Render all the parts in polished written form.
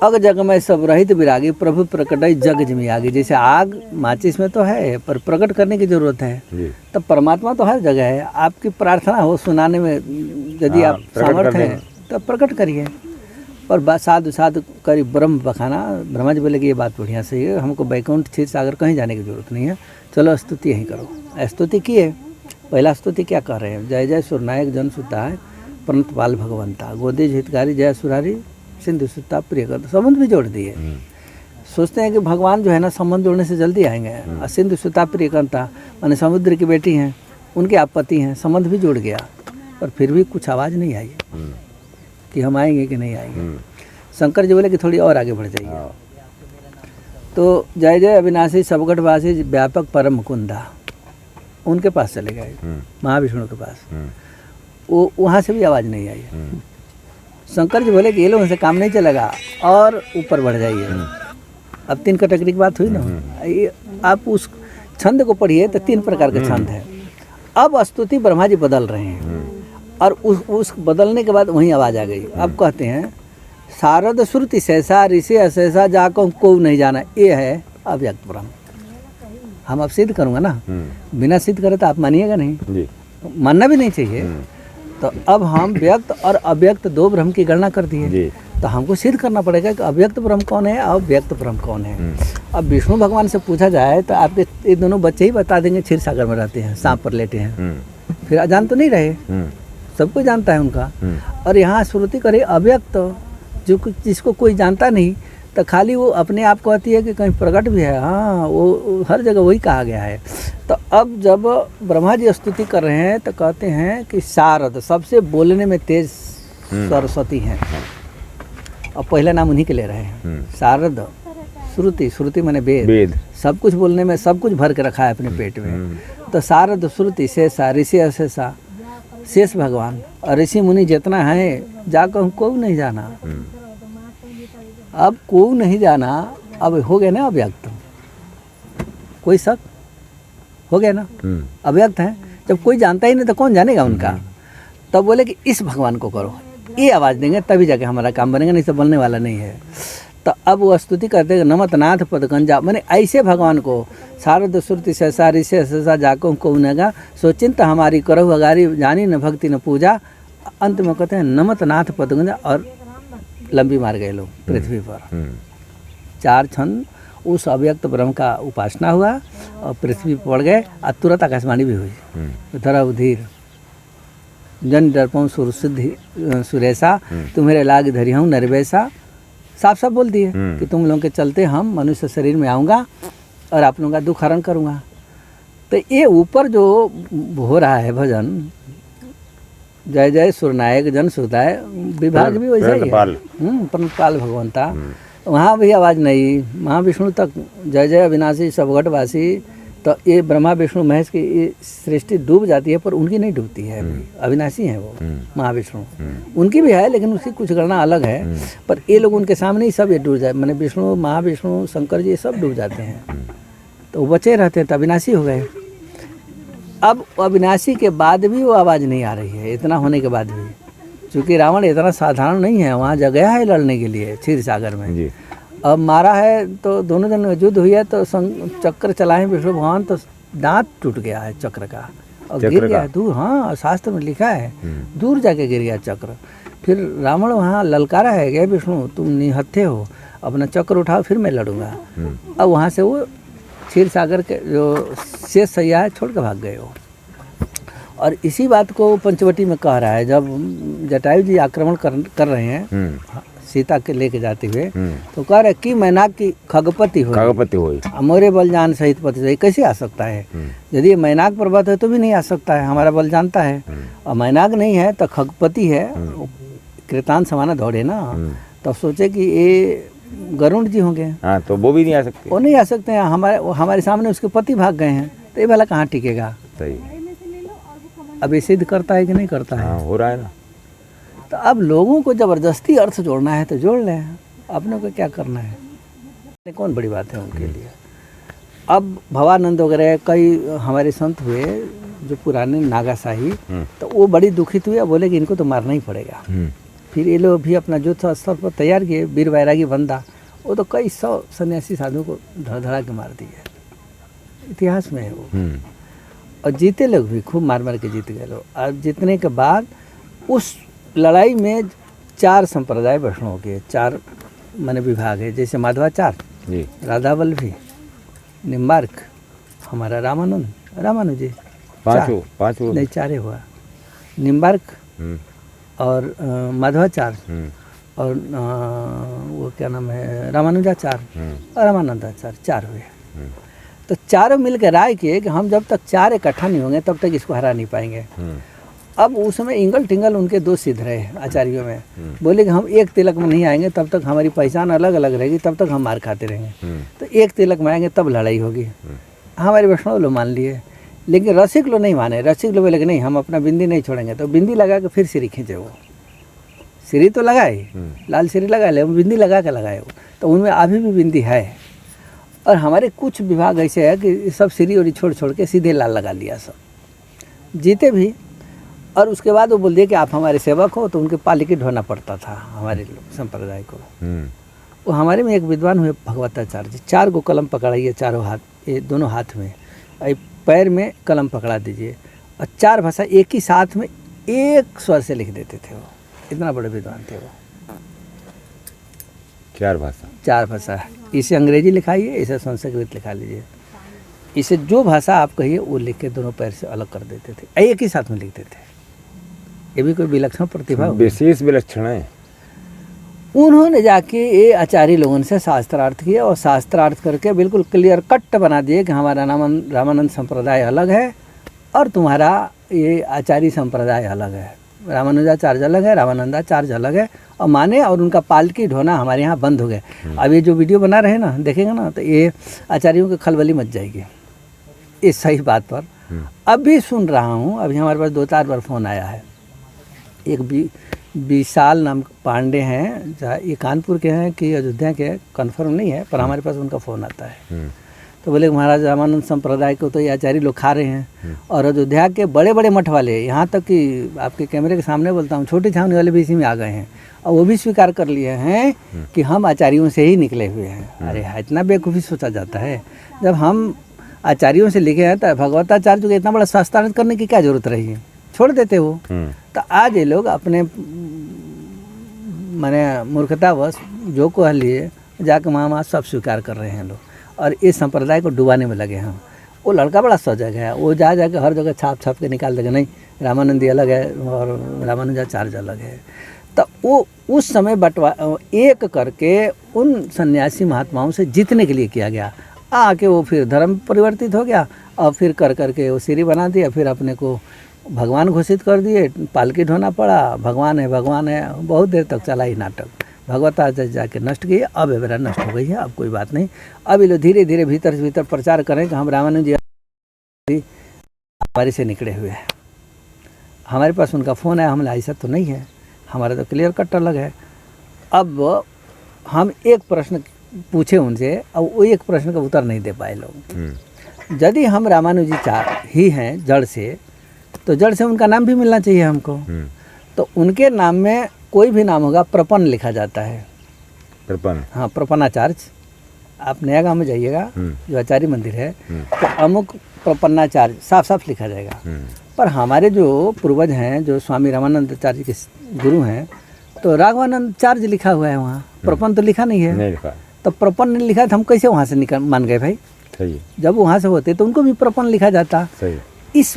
अग जग में सब रहित विरागी प्रभु प्रकट जग जिमी आगे। जैसे आग माचिस में तो है पर प्रकट करने की जरूरत है, तो परमात्मा तो हर जगह है। आपकी प्रार्थना हो सुनाने में यदि आप सामर्थ्य हैं तो प्रकट करिए। और साधु साधु करी ब्रह्म बखाना। ब्रह्मा जी बोले कि ये बात बढ़िया सही है, हमको बैकुंठ क्षीर सागर कहीं जाने की जरूरत नहीं है, चलो स्तुति यहीं करो। स्तुति की है, पहला स्तुति क्या कर रहे हैं? जय जय सुरनायक जन सुताय प्रणत पाल भगवंता, गोदी हितकारी जय सुरारी सिंधु सुता प्रिय कर। संबंध भी जोड़ दिए। सोचते हैं कि भगवान जो है ना संबंध जोड़ने से जल्दी आएंगे। सिंधु सुता प्रिय करता माने समुद्र की बेटी हैं, उनके आप पति हैं, संबंध भी जुड़ गया, पर फिर भी कुछ आवाज़ नहीं आई कि हम आएंगे कि नहीं आएंगे। शंकर जी बोले कि थोड़ी और आगे बढ़ जाइए। तो जय जय अविनाशी सबगढ़वासी व्यापक परम मुकुंदा, उनके पास चले गए, महाविष्णु के पास। वो वहाँ से भी आवाज़ नहीं आई। शंकर जी बोले कि ये लोगों से काम नहीं चलेगा और ऊपर बढ़ जाइए। अब 3 कैटेगरी की बात हुई ना। आप उस छंद को पढ़िए तो 3 प्रकार के छंद हैं। अब स्तुति ब्रह्मा जी बदल रहे हैं और उस बदलने के बाद वहीं आवाज़ आ गई। अब कहते हैं शारद श्रुति सहसा ऋषि अशेषा जाको को नहीं जाना, ये है अव्यक्त ब्रह्म। हम अब सिद्ध करूँगा ना, बिना सिद्ध करे तो आप मानिएगा नहीं, मानना भी नहीं चाहिए। तो अब हम व्यक्त और अव्यक्त 2 ब्रह्म की गणना कर दिए, तो हमको सिद्ध करना पड़ेगा कि अव्यक्त ब्रह्म कौन है और व्यक्त ब्रह्म कौन है। अब विष्णु भगवान से पूछा जाए तो आपके ये दोनों बच्चे ही बता देंगे क्षीर सागर में रहते हैं, सांप पर लेटे हैं, फिर अजान तो नहीं रहे, सब कोई जानता है उनका। और यहाँ श्रुति करे अव्यक्त, जो जिसको कोई जानता नहीं, तो खाली वो अपने आप को कहती है कि कहीं प्रकट भी है। हाँ, वो हर जगह वही कहा गया है। तो अब जब ब्रह्मा जी स्तुति कर रहे हैं तो कहते हैं कि शारद, सबसे बोलने में तेज सरस्वती हैं, और पहला नाम उन्हीं के ले रहे हैं। शारद श्रुति, श्रुति माने वेद, सब कुछ बोलने में सब कुछ भर के रखा है अपने पेट में। तो शारद श्रुति शेषा ऋषि अशेषा, शेष भगवान और ऋषि मुनि जितना है जाकर हमको नहीं जाना। अब को नहीं जाना, अब हो गया ना अव्यक्त, कोई शक हो गया ना, अव्यक्त है। जब कोई जानता ही नहीं तो कौन जानेगा उनका। तब बोले कि इस भगवान को करो, ये आवाज़ देंगे तभी जाके हमारा काम बनेगा, नहीं तो बोलने वाला नहीं है। तो अब वो स्तुति करते हैं नमत नाथ पदगंजा, मैंने ऐसे भगवान को शारद श्रुति सहसा ऋषि अशेषा जाको को उनेगा, सोचिंत हमारी करो अगारी जानी न भक्ति न पूजा। अंत में कहते हैं नमत नाथ पदगंजा, और लंबी मार गए लोग पृथ्वी पर। 4 छंद उस अव्यक्त ब्रह्म का उपासना हुआ और पृथ्वी पर पड़ गए, और तुरंत आकाशवाणी भी हुई। धरा उधीर जन दर्पण सुरसिद्धि सुरेशा, तुम्हारे लाग धरी हूँ नरवेशा। साफ साफ बोल दिए कि तुम लोगों के चलते हम मनुष्य शरीर में आऊँगा और आप लोगों का दुख हरण करूँगा। तो ये ऊपर जो हो रहा है भजन, जय जय सुरनायक जन सुताय, विभाग भी वैसा ही है, प्रणतपाल भगवंता, वहाँ भी आवाज़ नहीं। महाविष्णु तक जय जय अविनाशी सबगढ़वासी, तो ये ब्रह्मा विष्णु महेश की ये सृष्टि डूब जाती है, पर उनकी नहीं डूबती है। अविनाशी हैं वो महाविष्णु, उनकी भी है लेकिन उसकी कुछ गणना अलग है। पर ये लोग उनके सामने ही सब ये डूब जाए, मैंने विष्णु महाविष्णु शंकर जी सब डूब जाते हैं, तो वो बचे रहते हैं, तो अविनाशी हो गए। अब अविनाशी के बाद भी वो आवाज़ नहीं आ रही है, इतना होने के बाद भी, क्योंकि रावण इतना साधारण नहीं है, वहाँ जगह है लड़ने के लिए क्षीर सागर में। अब मारा है तो दोनों जन युद्ध हुई है, तो चक्र चलाए विष्णु भगवान, तो दांत टूट गया है चक्र का और गिर गया दूर। हाँ, शास्त्र में लिखा है, दूर जाके गिर गया चक्र। फिर रावण वहाँ ललकारा है, गए विष्णु तुम निहत्थे हो, अपना चक्र उठाओ फिर मैं लड़ूंगा। अब वहाँ से वो क्षीर सागर के जो शेष सैया है छोड़ के भाग गए हो। और इसी बात को पंचवटी में कह रहा है, जब जटायु जी आक्रमण कर रहे हैं सीता के लेके जाते हुए, तो कह रहे कि मैनाक की खगपति हो, मोरे बलजान सहित पति सही। कैसे आ सकता है? यदि मैनाक पर्वत है तो भी नहीं आ सकता है, हमारा बल जानता है। और मैनाक नहीं है तो खगपति है, कृतान समाना दौड़े ना, तो सोचे कि ये गरुण जी होंगे। हाँ, तो वो भी नहीं आ सकते, वो नहीं आ सकते हैं, हमारे सामने उसके पति भाग गए हैं, तो ये वाला कहाँ टिकेगा? सही। अब ये सिद्ध करता है कि नहीं करता है? हाँ, हो रहा है ना। तो अब लोगों को जबरदस्ती अर्थ जोड़ना है तो जोड़ लें, अपने को क्या करना है, कौन बड़ी बात है उनके लिए। अब भवानंद वगैरह कई हमारे संत हुए जो पुराने नागाशाही, तो वो बड़ी दुखित हुए, बोले कि इनको तो मारना ही पड़ेगा। फिर ये लोग भी अपना युद्ध स्तर पर तैयार किए, वीर वैरागी बंदा, वो तो कई 100 सन्यासी साधु को धड़ा के मार दिए, इतिहास में है वो। और जीते लोग भी खूब मार मार के जीत गए लोग। और जीतने के बाद उस लड़ाई में 4 संप्रदाय वैष्णव के 4 माने विभाग है, जैसे माधवाचार्य, राधावल्लभी, निम्बार्क, हमारा रामानुजी, पांचों नहीं 4 हुआ, निम्बार्क और माधवाचार्य और वो क्या नाम है, रामानुजाचार्य और रामानंदाचार्य, 4 हुए। तो चारों मिलकर राय किए कि हम जब तक 4 इकट्ठा नहीं होंगे तब तक इसको हरा नहीं पाएंगे। अब उस समय इंगल टिंगल उनके 2 सिद्ध रहे आचार्यों में, बोले कि हम एक तिलक में नहीं आएंगे तब तक हमारी पहचान अलग अलग रहेगी, तब तक हम मार खाते रहेंगे। तो एक तिलक में आएंगे तब लड़ाई होगी। हमारे वैष्णव लोग मान लिए, लेकिन रसिक लोग नहीं माने। रसिक लोग बोले कि नहीं, हम अपना बिंदी नहीं छोड़ेंगे। तो बिंदी लगा के फिर सिरी खींचे, वो सिरी तो लगाए, लाल सिरी लगा ले, बिंदी लगा के लगाए वो, तो उनमें अभी भी बिंदी है। और हमारे कुछ विभाग ऐसे है कि सब सिरी और छोड़ छोड़ के सीधे लाल लगा लिया, सब जीते भी। और उसके बाद वो बोल दिए कि आप हमारे सेवक हो, तो उनके पालिकी ढोना पड़ता था हमारे संप्रदाय को। वो हमारे में एक विद्वान हुए भगवताचार्य जी, 4 गो कलम पकड़ाइए, चारों हाथ, ये दोनों हाथ में, पैर में कलम पकड़ा दीजिए, और 4 भाषा एक ही साथ में एक स्वर से लिख देते थे। वो इतना बड़े विद्वान थे वो। 4 भाषा, इसे अंग्रेजी लिखाइए, इसे संस्कृत लिखा लीजिए, इसे जो भाषा आप कहिए वो लिख के दोनों पैर से अलग कर देते थे, एक ही साथ में लिखते थे। ये भी कोई विलक्षण प्रतिभा, विशेष विलक्षण है। उन्होंने जाके ये आचार्य लोगों से शास्त्रार्थ किए, और शास्त्रार्थ करके बिल्कुल क्लियर कट बना दिए कि हमारा रामानंद संप्रदाय अलग है और तुम्हारा ये आचार्य संप्रदाय अलग है, रामानुजाचार्य अलग है, रामानंदाचार्य अलग है। और माने, और उनका पालकी ढोना हमारे यहाँ बंद हो गया। अब ये जो वीडियो बना रहे हैं ना, देखेंगे ना, तो ये आचार्यों की खलबली मच जाएगी इस सही बात पर। अभी सुन रहा हूँ, अभी हमारे पास 2-4 बार फ़ोन आया है। एक विशाल नाम पांडे हैं, ये कानपुर के हैं कि अयोध्या के, कन्फर्म नहीं है, पर हमारे पास उनका फ़ोन आता है। तो बोले महाराज रामानंद संप्रदाय को तो ये आचार्य लोग खा रहे हैं, और अयोध्या के बड़े बड़े मठ वाले, यहाँ तक कि आपके कैमरे के सामने बोलता हूँ, छोटी छावनी वाले भी इसी में आ गए हैं, और वो भी स्वीकार कर लिए हैं कि हम आचार्यों से ही निकले हुए हैं। अरे इतना बेवकूफ़ी सोचा जाता है। जब हम आचार्यों से लिखे हैं तो भगवताचार्य को इतना बड़ा शास्त्रार्थ करने की क्या जरूरत रही है, छोड़ देते वो। तो आज ये लोग अपने माने मूर्खतावश जो कह लिए जाके वहाँ सब स्वीकार कर रहे हैं लोग, और इस संप्रदाय को डुबाने में लगे हैं। वो लड़का बड़ा सजग है, वो जा जाके हर जगह छाप के निकाल देगा, नहीं रामानंदी अलग है और रामानुजाचार्य अलग है। तो वो उस समय एक करके उन सन्यासी महात्माओं से जीतने के लिए किया गया। आके वो फिर धर्म परिवर्तित हो गया, और फिर कर करके वो सीरी बना दिया, फिर अपने को भगवान घोषित कर दिए, पालकी ढोना पड़ा, भगवान है भगवान है। बहुत देर तक चला ही नाटक, भगवताचार्य जाके नष्ट किए। अब ये बेरा नष्ट हो गई है, अब कोई बात नहीं। अब ये लोग धीरे धीरे भीतर से भीतर प्रचार करें कि हम रामानुजी हमारे से निकले हुए हैं। हमारे पास उनका फ़ोन है, हमने ऐसा तो नहीं है, हमारा तो क्लियर कट अलग है। अब हम एक प्रश्न पूछे उनसे, अब वो एक प्रश्न का उत्तर नहीं दे पाए लोग। यदि हम रामानुजाचार्य ही हैं जड़ से, तो जड़ से उनका नाम भी मिलना चाहिए हमको। तो उनके नाम में कोई भी नाम होगा, प्रपन्न लिखा जाता है। प्रपन्न, हाँ, प्रपन्नाचार्य। आप नया गाँव में जाइएगा, जो आचार्य मंदिर है, तो अमुक प्रपन्नाचार्य साफ साफ लिखा जाएगा। पर हमारे जो पूर्वज हैं, जो स्वामी रामानंदाचार्य के गुरु हैं, तो राघवानंदाचार्य लिखा हुआ है वहाँ, प्रपन्न तो लिखा नहीं है। नहीं लिखा। तो प्रपन्न नहीं लिखा तो हम कैसे वहाँ से निकल मान गए भाई? सही। जब वहाँ से होते तो उनको भी प्रपन्न लिखा जाता। सही। इस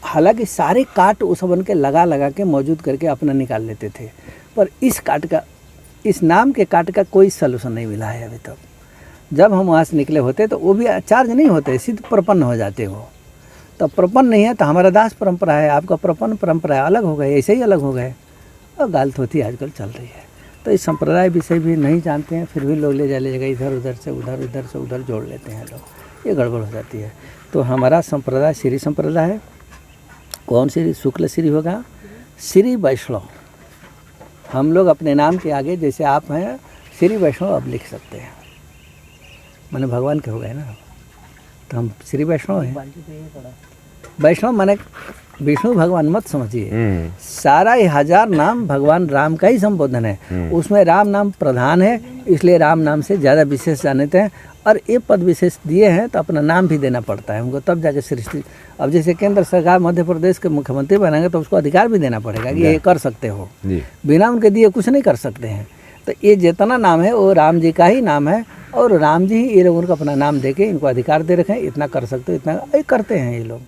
हालांकि सारे काट उस बन के लगा के मौजूद करके अपना निकाल लेते थे, पर इस काट का, इस नाम के काट का कोई सलूशन नहीं मिला है अभी तक। जब हम वहाँ से निकले होते तो वो भी आचार्य नहीं होते, सिद्ध प्रपन्न हो जाते हो। तो प्रपन्न नहीं है तो हमारा दास परंपरा है, आपका प्रपन्न परंपरा है, अलग हो गए, ऐसे ही अलग हो गए। और गाल थोथी आजकल चल रही है। तो इस संप्रदाय विषय भी नहीं जानते हैं, फिर भी लोग ले जाएगा इधर उधर से उधर, इधर से उधर जोड़ लेते हैं लोग, ये गड़बड़ हो जाती है। तो हमारा संप्रदाय श्री संप्रदाय है। कौन सी? शुक्ल श्री होगा, श्री वैष्णव। हम लोग अपने नाम के आगे जैसे आप हैं श्री वैष्णव अब लिख सकते हैं, माने भगवान के हो गए ना, तो हम श्री वैष्णव हैं। वैष्णव माने विष्णु भगवान मत समझिए, सारा ये 1000 नाम भगवान राम का ही संबोधन है। उसमें राम नाम प्रधान है, इसलिए राम नाम से ज़्यादा विशेष जानते हैं। और ये पद विशेष दिए हैं तो अपना नाम भी देना पड़ता है उनको, तब जाके सृष्टि। अब जैसे केंद्र सरकार मध्य प्रदेश के मुख्यमंत्री बनाएंगे तो उसको अधिकार भी देना पड़ेगा कि ये कर सकते हो, बिना उनके दिए कुछ नहीं कर सकते हैं। तो ये जितना नाम है वो राम जी का ही नाम है, और राम जी ही ये लोगों को अपना नाम दे के इनको अधिकार दे रखे हैं, इतना कर सकते हो, इतना करते हैं ये लोग।